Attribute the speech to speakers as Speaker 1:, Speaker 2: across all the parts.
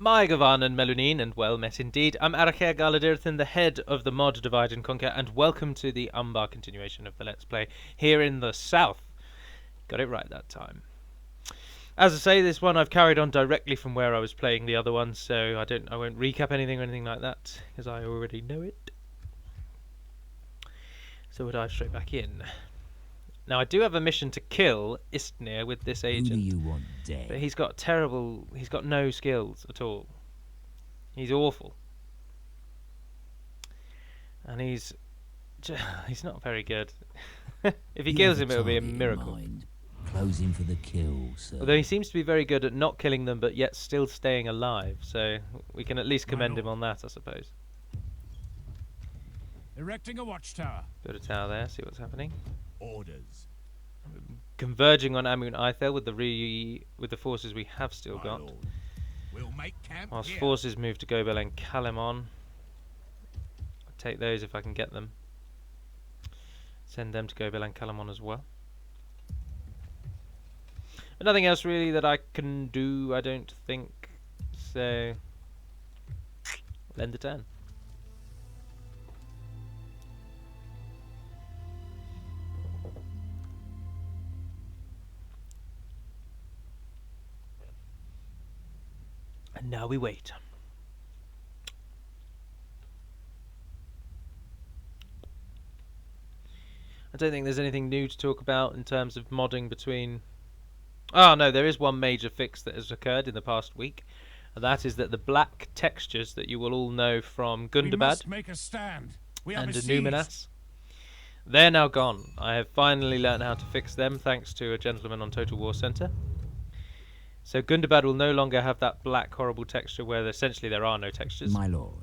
Speaker 1: My Gavan and Melunin, and well met indeed. I'm Araker Galadirthin, the head of the mod Divide and Conquer, and welcome to the Umbar continuation of the Let's Play here in the south. Got it right that time. As I say, this one I've carried on directly from where I was playing the other one, so I won't recap anything or anything like that, because I already know it. So we'll dive straight back in. Now I do have a mission to kill Istnir with this agent.
Speaker 2: Who do you want dead?
Speaker 1: But he's got no skills at all. He's awful. And he's not very good. If he kills him, it'll be a miracle.
Speaker 2: Close him for the kill, sir.
Speaker 1: Although he seems to be very good at not killing them, but yet still staying alive. So we can at least commend him on that, I suppose.
Speaker 3: Erecting a watchtower.
Speaker 1: Build a tower there, see what's happening.
Speaker 3: Orders.
Speaker 1: Converging on Amun Ithel with the forces we have still got.
Speaker 3: We'll make camp
Speaker 1: Whilst
Speaker 3: here.
Speaker 1: forces move to Gobel and Kalemon. I'll take those if I can get them. Send them to Gobel and Kalemon as well. But nothing else really that I can do, I don't think. So, end the turn. And now we wait. I don't think there's anything new to talk about in terms of modding between... Oh no, there is one major fix that has occurred in the past week. And that is that the black textures that you will all know from Gundabad and Númenor, they're now gone. I have finally learned how to fix them thanks to a gentleman on Total War Center. So Gundabad will no longer have that black horrible texture where essentially there are no textures.
Speaker 2: My lord.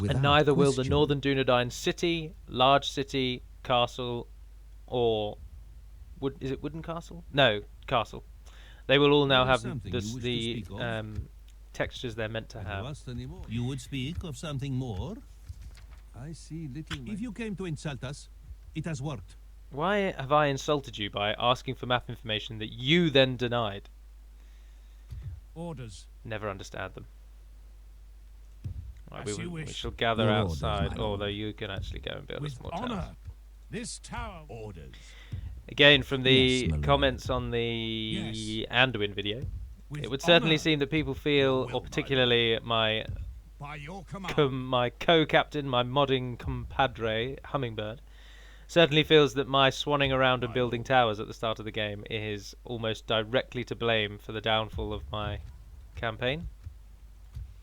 Speaker 1: And neither will the Northern Dunedain city, large city, castle, or... is it wooden castle? No, castle. They will all now have the textures they're meant to have.
Speaker 4: You would speak of something more?
Speaker 3: I see little.
Speaker 4: If you came to insult us, it has worked.
Speaker 1: Why have I insulted you by asking for map information that you then denied?
Speaker 3: Orders.
Speaker 1: Never understand them. Right, we
Speaker 3: wish.
Speaker 1: shall gather
Speaker 2: Your
Speaker 1: outside,
Speaker 2: orders, my
Speaker 1: although
Speaker 2: lord.
Speaker 1: you can actually go and build a
Speaker 3: With
Speaker 1: small
Speaker 3: honor.
Speaker 1: tower.
Speaker 3: This tower. Orders.
Speaker 1: Again, from the
Speaker 2: Yes, my lord.
Speaker 1: comments on the
Speaker 3: Yes.
Speaker 1: Anduin video,
Speaker 3: With
Speaker 1: it would certainly
Speaker 3: honor.
Speaker 1: seem that people feel, or particularly my
Speaker 3: By your command.
Speaker 1: my co-captain, my modding compadre, Hummingbird, certainly feels that my swanning around and building towers at the start of the game is almost directly to blame for the downfall of my campaign.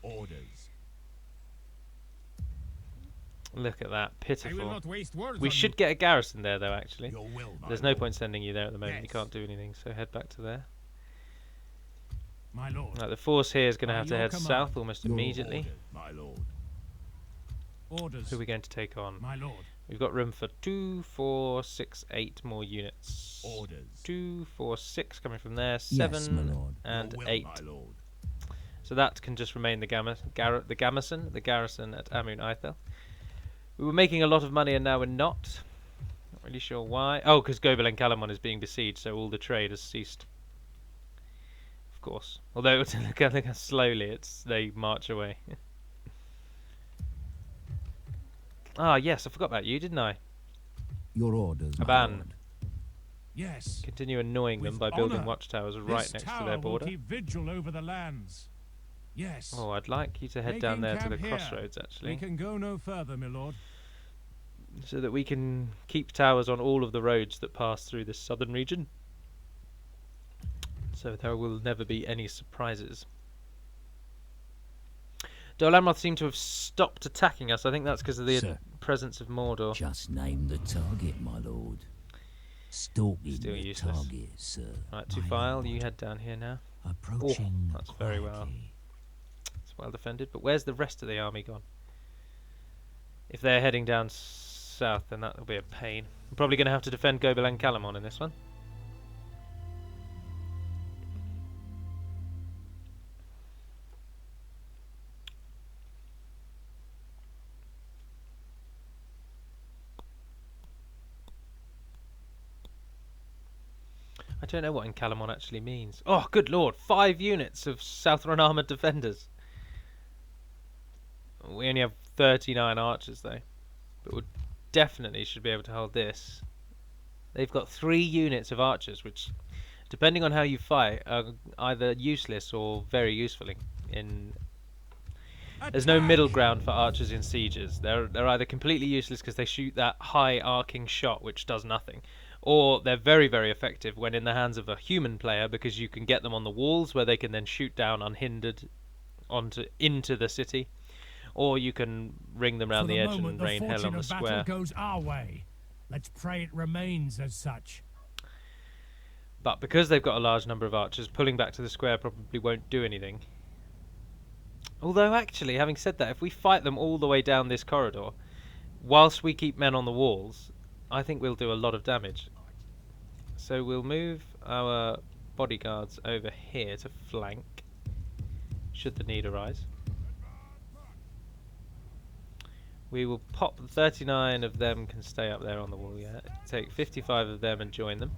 Speaker 3: Orders.
Speaker 1: Look at that,
Speaker 3: I will
Speaker 1: pitiful.
Speaker 3: not waste words.
Speaker 1: We
Speaker 3: on
Speaker 1: should get a garrison there though, actually.
Speaker 3: Your will, my
Speaker 1: There's no
Speaker 3: lord.
Speaker 1: point sending you there at the moment, you
Speaker 3: Yes.
Speaker 1: can't do anything, so head back to there.
Speaker 3: My lord.
Speaker 1: Right, the force here is going to
Speaker 3: By
Speaker 1: have to
Speaker 3: your
Speaker 1: head
Speaker 3: command.
Speaker 1: south almost
Speaker 2: Your
Speaker 1: immediately.
Speaker 3: Orders, my lord. Orders.
Speaker 1: Who are we going to take on?
Speaker 3: My lord.
Speaker 1: We've got room for 2, 4, 6, 8 more units.
Speaker 3: Orders.
Speaker 1: 2, 4, 6 coming from there,
Speaker 2: Yes,
Speaker 1: 7
Speaker 2: my lord.
Speaker 1: and
Speaker 3: Your will,
Speaker 1: 8.
Speaker 3: my lord.
Speaker 1: So that can just remain the garrison at Amun Ithel. We were making a lot of money and now we're not. Not really sure why. Oh, because Gobel and Kalemon is being besieged, so all the trade has ceased. Of course. Although look how slowly they march away. Ah, yes, I forgot about you, didn't I?
Speaker 2: Your orders, my
Speaker 1: Aban.
Speaker 2: lord.
Speaker 3: Yes.
Speaker 1: Continue annoying them
Speaker 3: With
Speaker 1: by building
Speaker 3: honor.
Speaker 1: watchtowers right
Speaker 3: This
Speaker 1: next to
Speaker 3: tower
Speaker 1: their
Speaker 3: will
Speaker 1: border.
Speaker 3: keep vigil over the lands. Yes.
Speaker 1: Oh, I'd like you to head down
Speaker 3: Making
Speaker 1: there to the
Speaker 3: camp here.
Speaker 1: crossroads,
Speaker 3: We
Speaker 1: actually,
Speaker 3: can go no further, my lord.
Speaker 1: so that we can keep towers on all of the roads that pass through this southern region. So there will never be any surprises. Dol Amroth seem to have stopped attacking us. I think that's because of the
Speaker 2: Sir.
Speaker 1: presence of Mordor.
Speaker 2: Just name the target, my lord. Stalking
Speaker 1: Still
Speaker 2: the
Speaker 1: useless.
Speaker 2: target, sir.
Speaker 1: Right,
Speaker 2: My
Speaker 1: Tufile,
Speaker 2: lord.
Speaker 1: you head down here now.
Speaker 2: Approaching
Speaker 1: that's very well.
Speaker 2: quietly.
Speaker 1: It's well defended, but where's the rest of the army gone? If they're heading down south, then that will be a pain. I'm probably going to have to defend Gobel and Kalemon in this one. I don't know what Encalamon actually means. Oh, good lord! 5 units of Southron armoured defenders. We only have 39 archers though, but we definitely should be able to hold this. They've got 3 units of archers, which, depending on how you fight, are either useless or very useful. There's no middle ground for archers in sieges. They're either completely useless because they shoot that high arcing shot which does nothing, or they're very, very effective when in the hands of a human player because you can get them on the walls where they can then shoot down unhindered into the city, or you can ring them around the edge and rain hell on the square.
Speaker 3: Battle goes our way. Let's pray it remains as such.
Speaker 1: But because they've got a large number of archers, pulling back to the square probably won't do anything. Although, actually, having said that, if we fight them all the way down this corridor, whilst we keep men on the walls, I think we'll do a lot of damage. So we'll move our bodyguards over here to flank, should the need arise. We will pop 39 of them can stay up there on the wall, yeah. Take 55 of them and join them.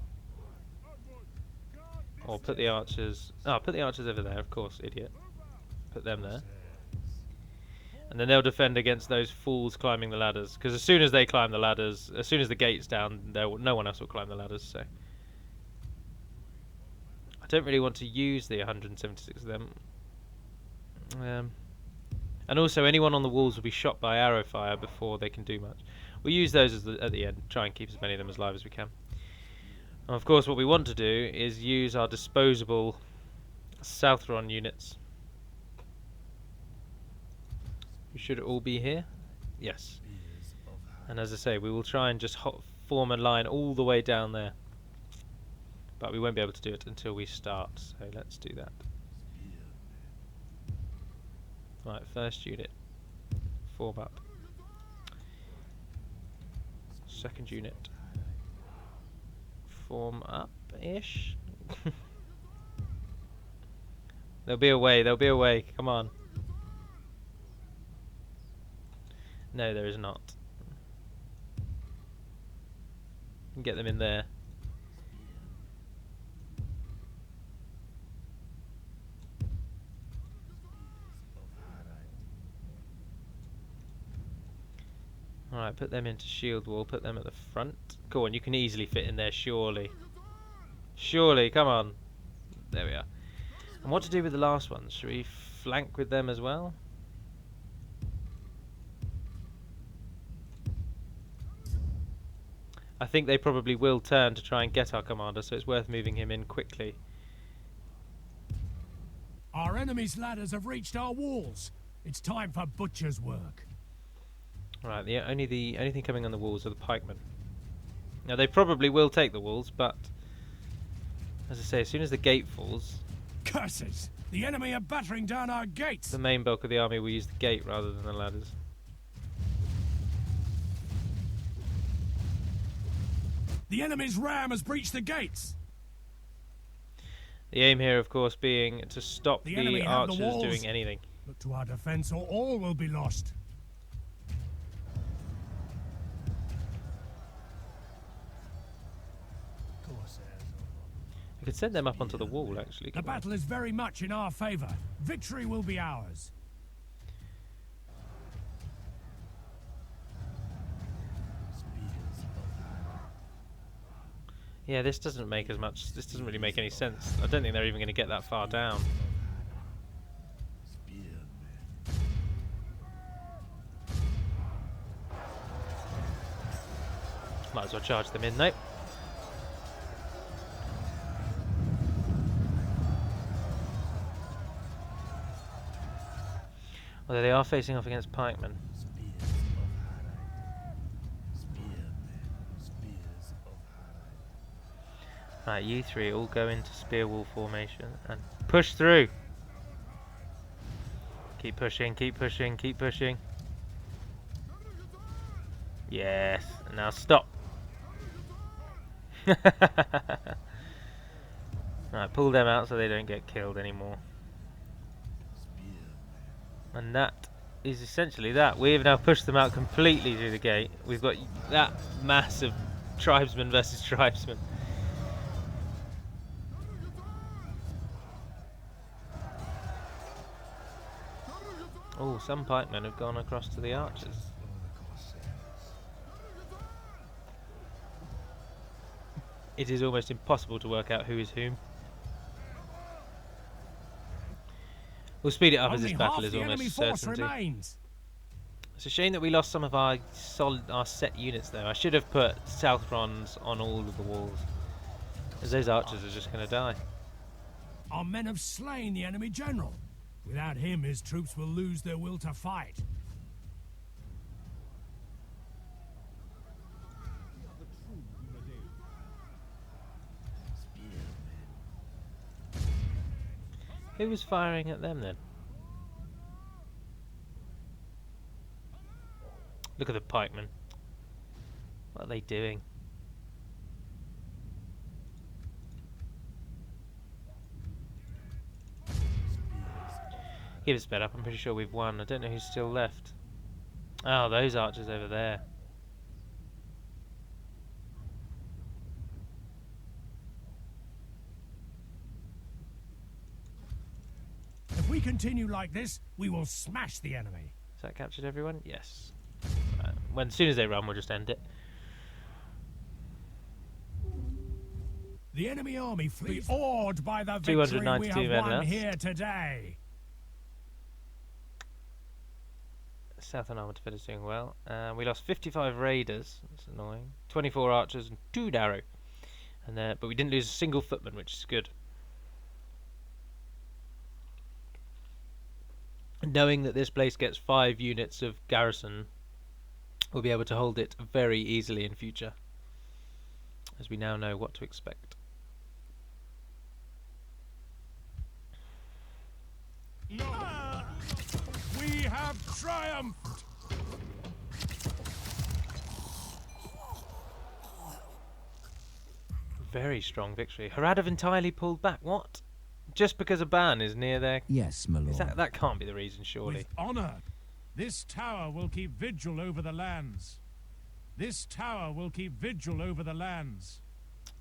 Speaker 1: Or put the archers... Oh, put the archers over there, of course, idiot. Put them there. And then they'll defend against those fools climbing the ladders. Because as soon as they climb the ladders, as soon as the gate's down, no one else will climb the ladders, so... I don't really want to use the 176 of them. And also, anyone on the walls will be shot by arrow fire before they can do much. We'll use those at the end, try and keep as many of them as alive as we can. And of course, what we want to do is use our disposable Southron units. We should all be here. Yes. And as I say, we will try and just form a line all the way down there. But we won't be able to do it until we start, so let's do that. Right, first unit. Form up. Second unit. Form up-ish. There'll be a way, come on. No, there is not. Get them in there. Alright, put them into shield wall, put them at the front. Go on, you can easily fit in there, surely. Surely, come on. There we are. And what to do with the last ones? Should we flank with them as well? I think they probably will turn to try and get our commander, so it's worth moving him in quickly.
Speaker 3: Our enemy's ladders have reached our walls. It's time for butcher's work.
Speaker 1: Right, the only thing coming on the walls are the pikemen. Now they probably will take the walls, but as I say, as soon as the gate falls,
Speaker 3: Curses! The enemy are battering down our gates.
Speaker 1: the main bulk of the army will use the gate rather than the ladders.
Speaker 3: The enemy's ram has breached the gates.
Speaker 1: The aim here, of course, being to stop
Speaker 3: The
Speaker 1: the
Speaker 3: enemy have the
Speaker 1: archers
Speaker 3: walls.
Speaker 1: doing anything.
Speaker 3: Look to our defense, or all will be lost.
Speaker 1: We could send them up onto the wall, actually.
Speaker 3: The battle is very much in our favor. Victory will be ours.
Speaker 1: Yeah, this doesn't make as much. This doesn't really make any sense. I don't think they're even going to get that far down. Might as well charge them in, though. Although they are facing off against pikemen. Right, you three all go into spear wall formation and push through. Keep pushing, keep pushing, keep pushing. Yes, now stop. Right, pull them out so they don't get killed anymore. And that is essentially that. We have now pushed them out completely through the gate. We've got that mass of tribesmen versus tribesmen. Oh, some pikemen have gone across to the archers. It is almost impossible to work out who is whom. We'll speed it up as
Speaker 3: Only
Speaker 1: this battle
Speaker 3: half
Speaker 1: is
Speaker 3: the enemy
Speaker 1: almost
Speaker 3: force
Speaker 1: certainty.
Speaker 3: remains.
Speaker 1: It's a shame that we lost some of our set units though. I should have put Southrons on all of the walls, as those archers are just going to die.
Speaker 3: Our men have slain the enemy general. Without him, his troops will lose their will to fight.
Speaker 1: Who was firing at them then? Look at the pikemen. What are they doing? Keep it sped up. I'm pretty sure we've won. I don't know who's still left. Oh, those archers over there.
Speaker 3: If we continue like this, we will smash the enemy.
Speaker 1: Has that captured everyone? Yes. As soon as they run, we'll just end it.
Speaker 3: The enemy army be awed by the victory we
Speaker 1: 292
Speaker 3: have
Speaker 1: men
Speaker 3: won
Speaker 1: left.
Speaker 3: here today.
Speaker 1: Southern Armored Defenders doing well. We lost 55 raiders. That's annoying. 24 archers and 2 Darrow. And but we didn't lose a single footman, which is good. Knowing that this place gets 5 units of garrison, we'll be able to hold it very easily in future, as we now know what to expect.
Speaker 3: We have triumphed.
Speaker 1: Very strong victory. Harad have entirely pulled back. What? Just because a ban is near their...
Speaker 2: Yes, my lord.
Speaker 1: That can't be the reason, surely.
Speaker 3: With honor, this tower will keep vigil over the lands. This tower will keep vigil over the lands.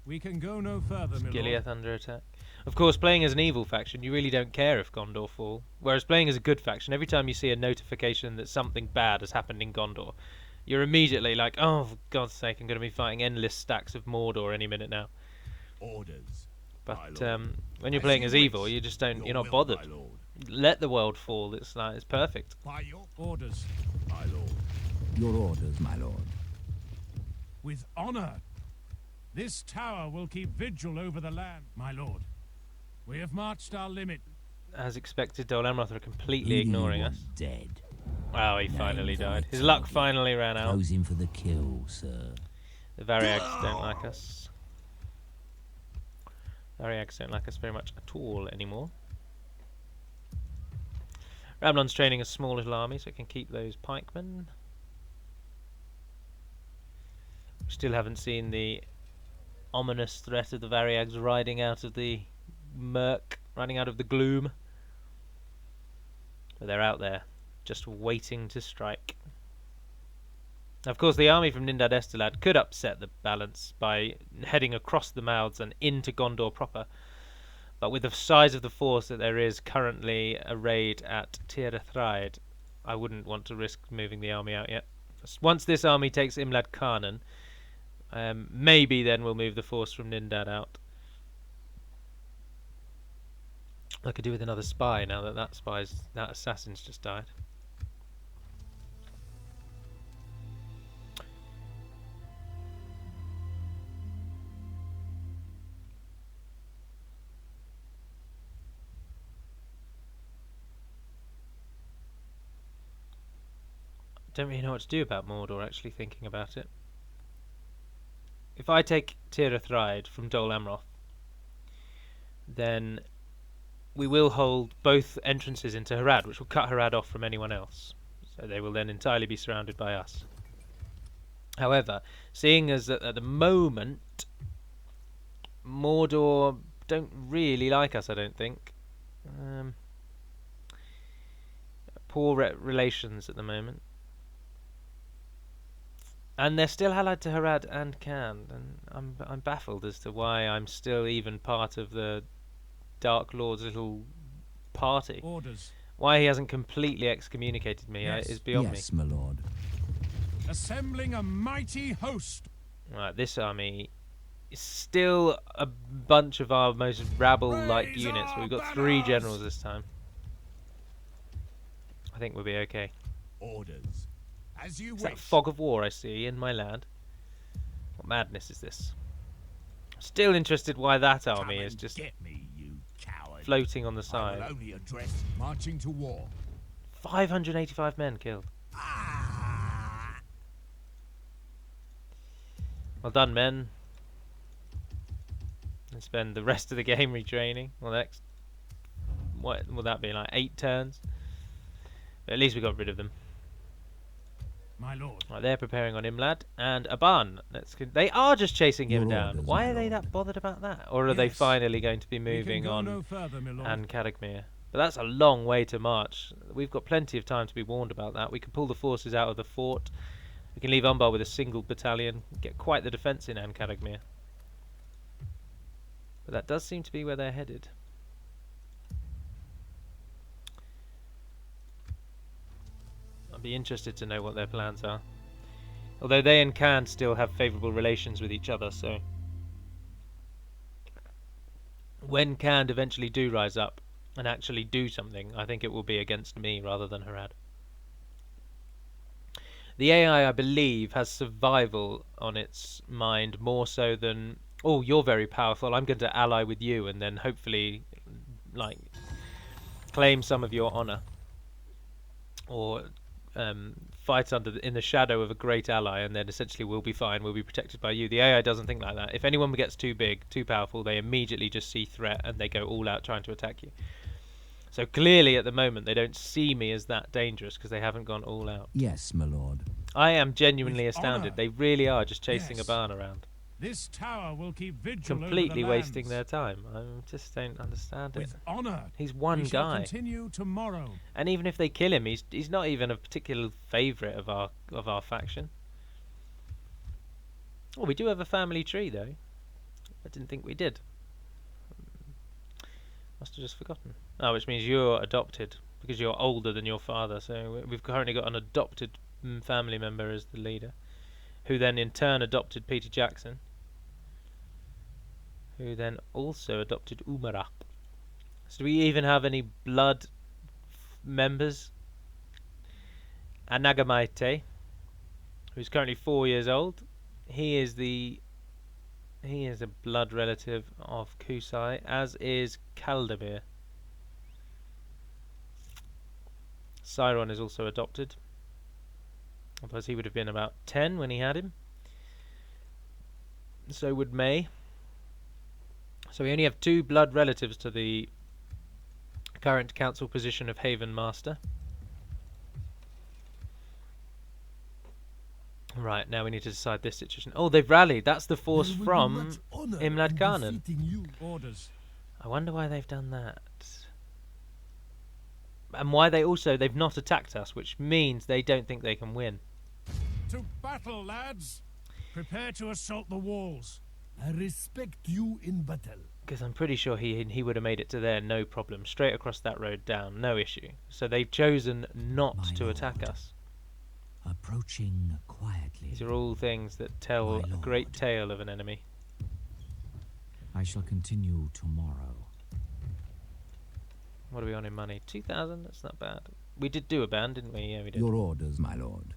Speaker 3: We can go no further, my lord.
Speaker 1: Gilead under attack. Of course, playing as an evil faction, you really don't care if Gondor fall. Whereas playing as a good faction, every time you see a notification that something bad has happened in Gondor, you're immediately like, oh, for God's sake, I'm going to be fighting endless stacks of Mordor any minute now.
Speaker 3: Orders.
Speaker 1: But when you're playing as evil, you just don't. You're not bothered. Let the world fall. It's perfect.
Speaker 3: By your orders, my lord.
Speaker 2: Your orders, my lord.
Speaker 3: With honor, this tower will keep vigil over the land, my lord. We have marched our limit.
Speaker 1: As expected, Dol Amroth are completely
Speaker 2: Who do you
Speaker 1: ignoring
Speaker 2: want
Speaker 1: us.
Speaker 2: Dead.
Speaker 1: Wow, he
Speaker 2: Name
Speaker 1: finally
Speaker 2: for
Speaker 1: died.
Speaker 2: the
Speaker 1: His luck
Speaker 2: target.
Speaker 1: finally ran out.
Speaker 2: Close him for the kill, sir.
Speaker 1: The Variags don't like us. Variags don't like us very much at all anymore. Ramlon's training a small little army so it can keep those pikemen. Still haven't seen the ominous threat of the Variags riding out of the murk, running out of the gloom. But they're out there, just waiting to strike. Of course, the army from Nindad Estelad could upset the balance by heading across the mouths and into Gondor proper. But with the size of the force that there is currently arrayed at Tir Thraed, I wouldn't want to risk moving the army out yet. Once this army takes Imlad Carnen, maybe then we'll move the force from Nindad out. I could do with another spy now that that assassin's just died. Don't really know what to do about Mordor, actually, thinking about it. If I take Tir Thraed from Dol Amroth, then we will hold both entrances into Harad, which will cut Harad off from anyone else. So they will then entirely be surrounded by us. However, seeing as that at the moment Mordor don't really like us, I don't think. Poor relations at the moment. And they're still allied to Harad and Khand, and I'm baffled as to why I'm still even part of the Dark Lord's little party.
Speaker 3: Orders.
Speaker 1: Why he hasn't completely excommunicated me
Speaker 3: Yes.
Speaker 1: is beyond
Speaker 2: Yes, my lord.
Speaker 3: Assembling a mighty host.
Speaker 1: me. Right, this army is still a bunch of our most rabble-like
Speaker 3: Raise
Speaker 1: units, but
Speaker 3: our
Speaker 1: we've got 3
Speaker 3: banners!
Speaker 1: generals this time. I think we'll be okay.
Speaker 3: Orders. As you
Speaker 1: It's
Speaker 3: wish.
Speaker 1: that fog of war I see in my land. What madness is this? Still interested why that
Speaker 3: Come
Speaker 1: army is
Speaker 3: and
Speaker 1: just
Speaker 3: get me, you coward.
Speaker 1: floating on the
Speaker 3: I
Speaker 1: side.
Speaker 3: will only address marching to war.
Speaker 1: 585 men killed.
Speaker 3: Ah!
Speaker 1: Well done, men. And spend the rest of the game retraining. Well, next, what will that be, like 8 turns? But at least we got rid of them.
Speaker 3: My lord.
Speaker 1: Right, they're preparing on Imlad and Aban. They are just chasing him
Speaker 2: Your
Speaker 1: down.
Speaker 2: orders,
Speaker 1: Why
Speaker 2: my
Speaker 1: are they
Speaker 2: lord.
Speaker 1: that bothered about that? Or are they
Speaker 3: Yes.
Speaker 1: finally going to be
Speaker 3: We can
Speaker 1: moving
Speaker 3: go
Speaker 1: on
Speaker 3: no further, my lord.
Speaker 1: and Cadagmere? But that's a long way to march. We've got plenty of time to be warned about that. We can pull the forces out of the fort. We can leave Umbar with a single battalion. Get quite the defence in Cadagmere. But that does seem to be where they're headed. I'd be interested to know what their plans are. Although they and Khan still have favourable relations with each other, so when Khan eventually do rise up and actually do something, I think it will be against me rather than Harad. The AI, I believe, has survival on its mind more so than, oh, you're very powerful, I'm going to ally with you and then hopefully, like, claim some of your honour. Or fight in the shadow of a great ally and then essentially we'll be fine, we'll be protected by you. The AI doesn't think like that. If anyone gets too big, too powerful, they immediately just see threat and they go all out trying to attack you. So clearly at the moment they don't see me as that dangerous because they haven't gone all out.
Speaker 2: Yes, my lord.
Speaker 1: I am genuinely
Speaker 3: With
Speaker 1: astounded.
Speaker 3: honour.
Speaker 1: They really are just chasing
Speaker 3: Yes.
Speaker 1: a barn around.
Speaker 3: This tower will keep vigil
Speaker 1: Completely
Speaker 3: over the
Speaker 1: wasting their
Speaker 3: lands.
Speaker 1: time. I just don't understand it.
Speaker 3: With honor.
Speaker 1: He's one
Speaker 3: We shall
Speaker 1: guy.
Speaker 3: continue tomorrow.
Speaker 1: And even if they kill him, he's not even a particular favourite of our faction. Oh, we do have a family tree though. I didn't think we did. Must have just forgotten. Oh, which means you're adopted because you're older than your father. So we've currently got an adopted family member as the leader, who then in turn adopted Peter Jackson, who then also adopted Umbar. So do we even have any blood members? Anagamaite, who's currently 4 years old. He is a blood relative of Kusai, as is Kaldamir. Cyron is also adopted. Otherwise he would have been about 10 when he had him. So would May. So we only have 2 blood relatives to the current council position of Haven Master. Right, now we need to decide this situation. Oh, they've rallied. That's the force from Imlad Carnen.
Speaker 3: Orders.
Speaker 1: I wonder why they've done that. And why they've not attacked us, which means they don't think they can win.
Speaker 3: To battle, lads. Prepare to assault the walls.
Speaker 5: I respect you in battle.
Speaker 1: Because I'm pretty sure he would have made it to there, no problem. Straight across that road down, no issue. So they've chosen not
Speaker 2: My
Speaker 1: to attack
Speaker 2: lord.
Speaker 1: us.
Speaker 2: Approaching quietly.
Speaker 1: These are all things that tell
Speaker 2: My
Speaker 1: a great
Speaker 2: lord.
Speaker 1: tale of an enemy.
Speaker 2: I shall continue tomorrow.
Speaker 1: What are we on in money? 2,000? That's not bad. We did do a band, didn't we? Yeah, we did.
Speaker 2: Your orders, my lord.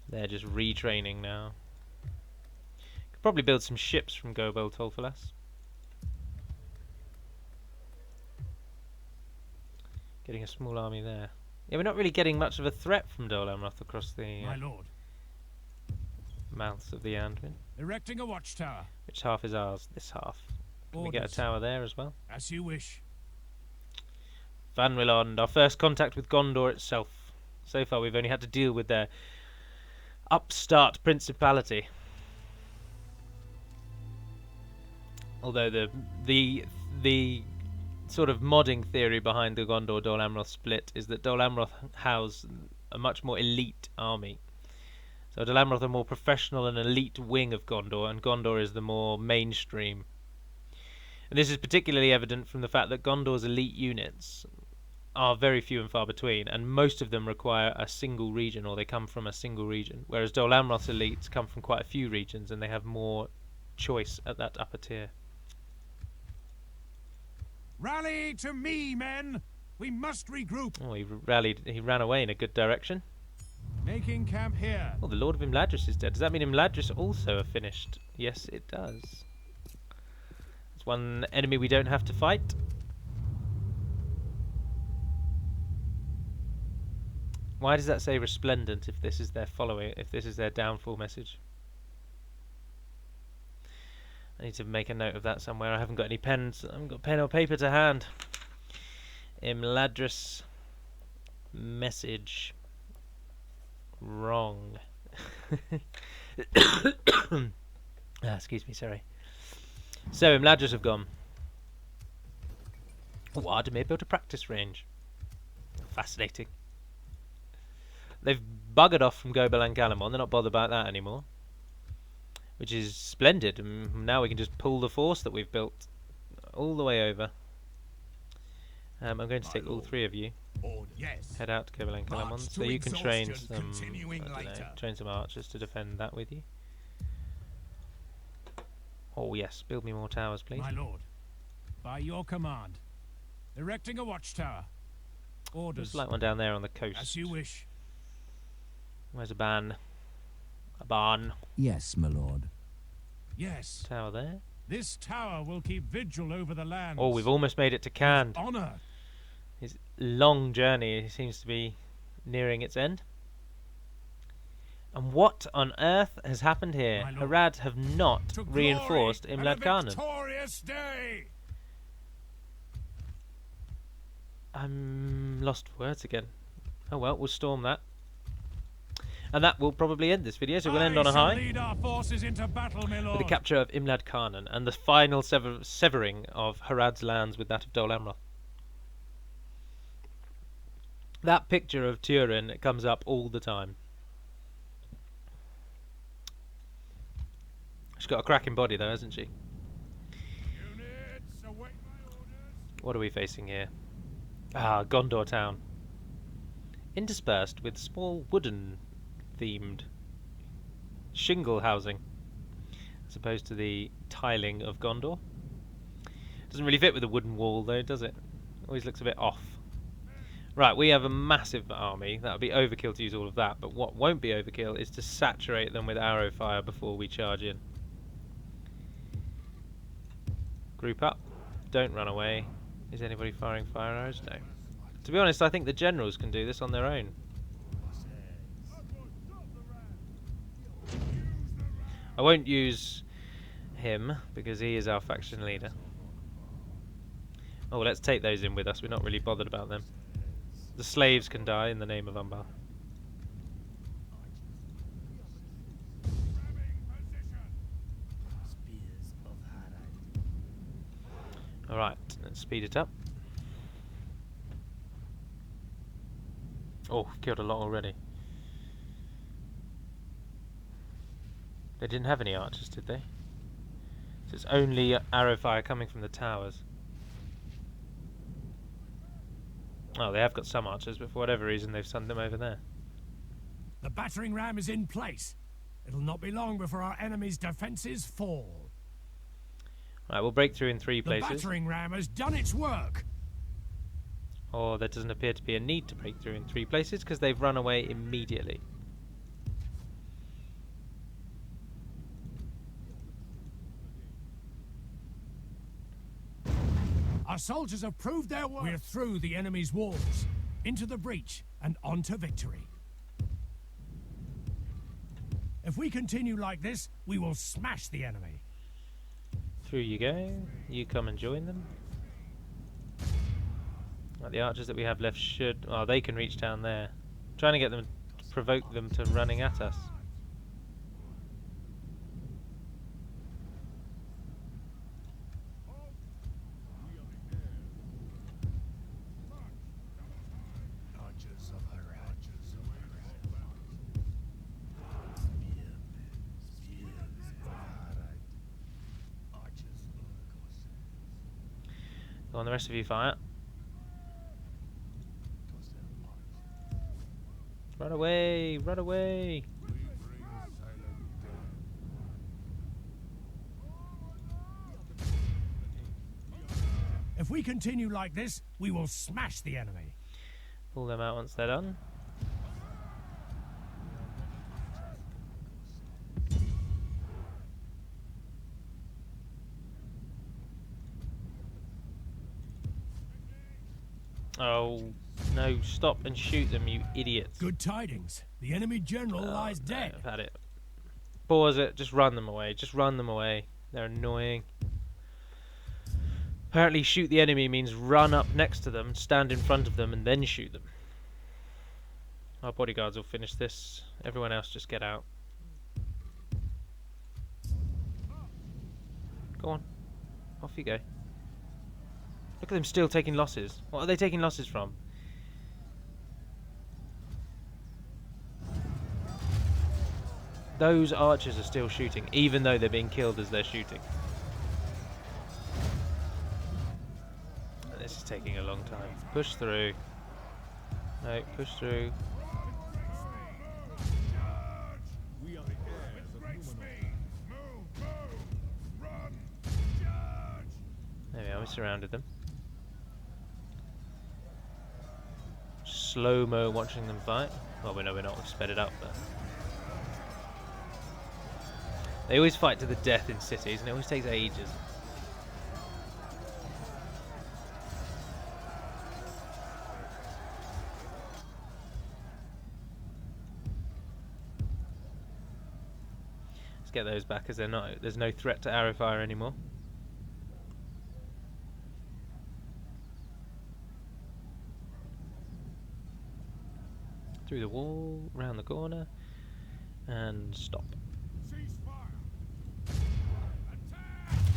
Speaker 1: They're just retraining now. Could probably build some ships from Gobel Tolfalas. Getting a small army there. Yeah, we're not really getting much of a threat from Dol Amroth across the
Speaker 3: My lord.
Speaker 1: mouths of the Anduin.
Speaker 3: Erecting a watchtower.
Speaker 1: Which half is ours? This half. Can we get a
Speaker 3: Orders.
Speaker 1: tower there as well?
Speaker 3: As you wish.
Speaker 1: Van Willond, our first contact with Gondor itself. So far we've only had to deal with their upstart principality. Although the sort of modding theory behind the Gondor Dol Amroth split is that Dol Amroth house a much more elite army. So Dol Amroth are more professional and elite wing of Gondor, and Gondor is the more mainstream. And this is particularly evident from the fact that Gondor's elite units are very few and far between, and most of them require a single region, or they come from a single region, whereas Dol Amroth's elites come from quite a few regions, and they have more choice at that upper tier.
Speaker 3: Rally to me, men! We must regroup.
Speaker 1: Oh, he ran away in a good direction.
Speaker 3: Making camp here.
Speaker 1: Oh, the Lord of Imladris is dead. Does that mean Imladris also are finished? Yes, it does. It's one enemy we don't have to fight. Why does that say resplendent if this is their following, if this is their downfall message? I need to make a note of that somewhere. I haven't got any pens. I haven't got pen or paper to hand. Imladris message wrong. Excuse me, sorry. So Imladris have gone. Oh, Ardamir built a practice range. Fascinating. They've buggered off from Gobel and Galamon. They're not bothered about that anymore, which is splendid. And now we can just pull the force that we've built all the way over. I'm going to take all three of you.
Speaker 3: Yes.
Speaker 1: Head out to Gobel and Galamon,
Speaker 3: March
Speaker 1: so
Speaker 3: to
Speaker 1: you can train
Speaker 3: exhaustion,
Speaker 1: some,
Speaker 3: continuing
Speaker 1: I don't know,
Speaker 3: later.
Speaker 1: train some archers to defend that with you. Oh yes, build me more towers, please.
Speaker 3: My lord, by your command, erecting a watchtower. Orders.
Speaker 1: There's like one down there on the coast.
Speaker 3: As you wish.
Speaker 1: Where's a ban? A barn.
Speaker 2: Yes, my lord.
Speaker 3: Yes.
Speaker 1: Tower there.
Speaker 3: This tower will keep vigil over the lands.
Speaker 1: Oh, we've almost made it to Cannes.
Speaker 3: Honor.
Speaker 1: His long journey seems to be nearing its end. And what on earth has happened here?
Speaker 3: My lord.
Speaker 1: Harad have not
Speaker 3: To
Speaker 1: reinforced
Speaker 3: glory
Speaker 1: Imlad
Speaker 3: and a
Speaker 1: Carnen.
Speaker 3: victorious day.
Speaker 1: I'm lost for words again. Oh well, we'll storm that. And that will probably end this video, so we'll end on a
Speaker 3: I shall
Speaker 1: high
Speaker 3: lead our forces into battle, my lord.
Speaker 1: with the capture of Imlad Carnen and the final severing of Harad's lands with that of Dol Amroth. That picture of Turin comes up all the time. She's got a cracking body though, hasn't she?
Speaker 3: Units, await my orders.
Speaker 1: What are we facing here? Ah, Gondor town. Interspersed with small wooden themed shingle housing, as opposed to the tiling of Gondor. Doesn't really fit with the wooden wall though, does it? Always looks a bit off. Right, we have a massive army. That would be overkill to use all of that, but what won't be overkill is to saturate them with arrow fire before we charge in. Group up. Don't run away. Is anybody firing fire arrows? No. To be honest, I think the generals can do this on their own. I won't use him because he is our faction leader. Oh, let's take those in with us. We're not really bothered about them. The slaves can die in the name of Umbar. Alright, let's speed it up. Oh, killed a lot already. They didn't have any archers, did they? So it's only arrow fire coming from the towers. Oh, they have got some archers, but for whatever reason they've sent them over there.
Speaker 5: The battering ram is in place. It'll not be long before our enemy's defenses fall.
Speaker 1: Right, we'll break through in 3
Speaker 5: The
Speaker 1: places.
Speaker 5: battering ram has done its work.
Speaker 1: Or there doesn't appear to be a need to break through in 3 places because they've run away immediately.
Speaker 5: Our soldiers have proved their worth. We're through the enemy's walls, into the breach, and on to victory. If we continue like this, we will smash the enemy.
Speaker 1: Through you go. You come and join them. Right, the archers that we have left should... Oh, they can reach down there. Trying to get them, provoke them to running at us. Go on, the rest of you fire. Run away! Run away!
Speaker 5: If we continue like this, we will smash the enemy.
Speaker 1: Pull them out once they're done. Oh, no, stop and shoot them, you idiots.
Speaker 5: Good tidings. The enemy general lies
Speaker 1: No,
Speaker 5: dead.
Speaker 1: I've had it. Pause it, just run them away. Just run them away. They're annoying. Apparently shoot the enemy means run up next to them, stand in front of them, and then shoot them. Our bodyguards will finish this. Everyone else just get out. Go on. Off you go. Look at them still taking losses. What are they taking losses from? Those archers are still shooting, even though they're being killed as they're shooting. This is taking a long time. Push through. No, push through. There we are, we surrounded them. Slow-mo watching them fight. Well, we know we're not, we've sped it up, but... They always fight to the death in cities, and it always takes ages. Let's get those back, as there's no threat to arrow fire anymore. Through the wall, round the corner, and stop.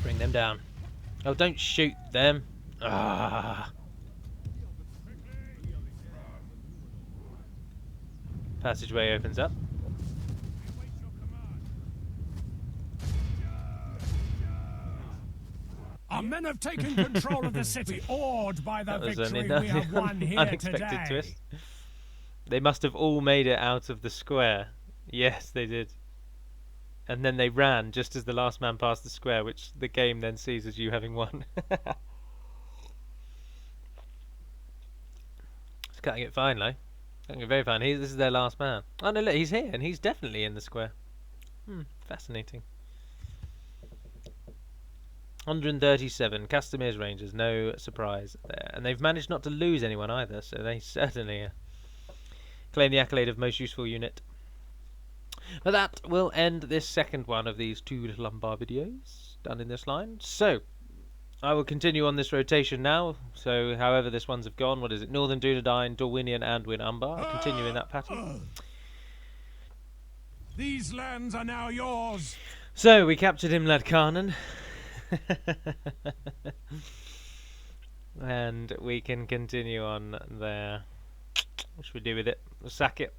Speaker 1: Bring them down. Oh, don't shoot them. Ah. Passageway opens up.
Speaker 5: Our men have taken control of the city, awed by the
Speaker 1: That was
Speaker 5: victory
Speaker 1: an
Speaker 5: we have won here
Speaker 1: unexpected
Speaker 5: today.
Speaker 1: twist. They must have all made it out of the square. Yes, they did. And then they ran just as the last man passed the square, which the game then sees as you having won. It's cutting it fine, though. Cutting it very fine. This is their last man. Oh no, look, he's here, and he's definitely in the square. Fascinating. 137 Castamir's Rangers, no surprise there. And they've managed not to lose anyone either, so they certainly claim the accolade of most useful unit. But that will end this second one of these two little Umbar videos done in this line. So, I will continue on this rotation now. So, however this ones have gone, what is it? Northern Dunedain, Dorwinian, Anduin, Umbar. I'll continue in that pattern.
Speaker 3: These lands are now yours.
Speaker 1: So, we captured Imlad Carnen. And we can continue on there. What should we do with it? We'll sack it.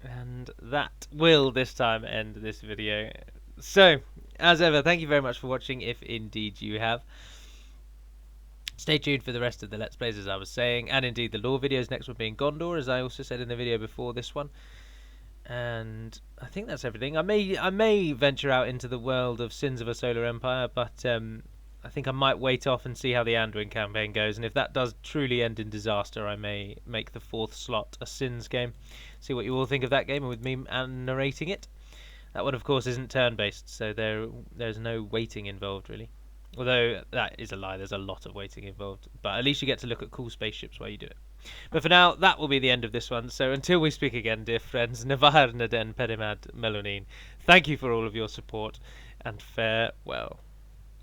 Speaker 1: And that will this time end this video. So, as ever, thank you very much for watching, if indeed you have. Stay tuned for the rest of the Let's Plays, as I was saying, and indeed the lore videos, next one being Gondor, as I also said in the video before this one. And I think that's everything. I may venture out into the world of Sins of a Solar Empire, but I think I might wait off and see how the Anduin campaign goes, and if that does truly end in disaster, I may make the 4th slot a Sins game. See what you all think of that game, and with me narrating it. That one, of course, isn't turn-based, so there's no waiting involved, really. Although, that is a lie, there's a lot of waiting involved. But at least you get to look at cool spaceships while you do it. But for now, that will be the end of this one. So until we speak again, dear friends, Nevar Naden Pedimad Melonin, thank you for all of your support, and farewell.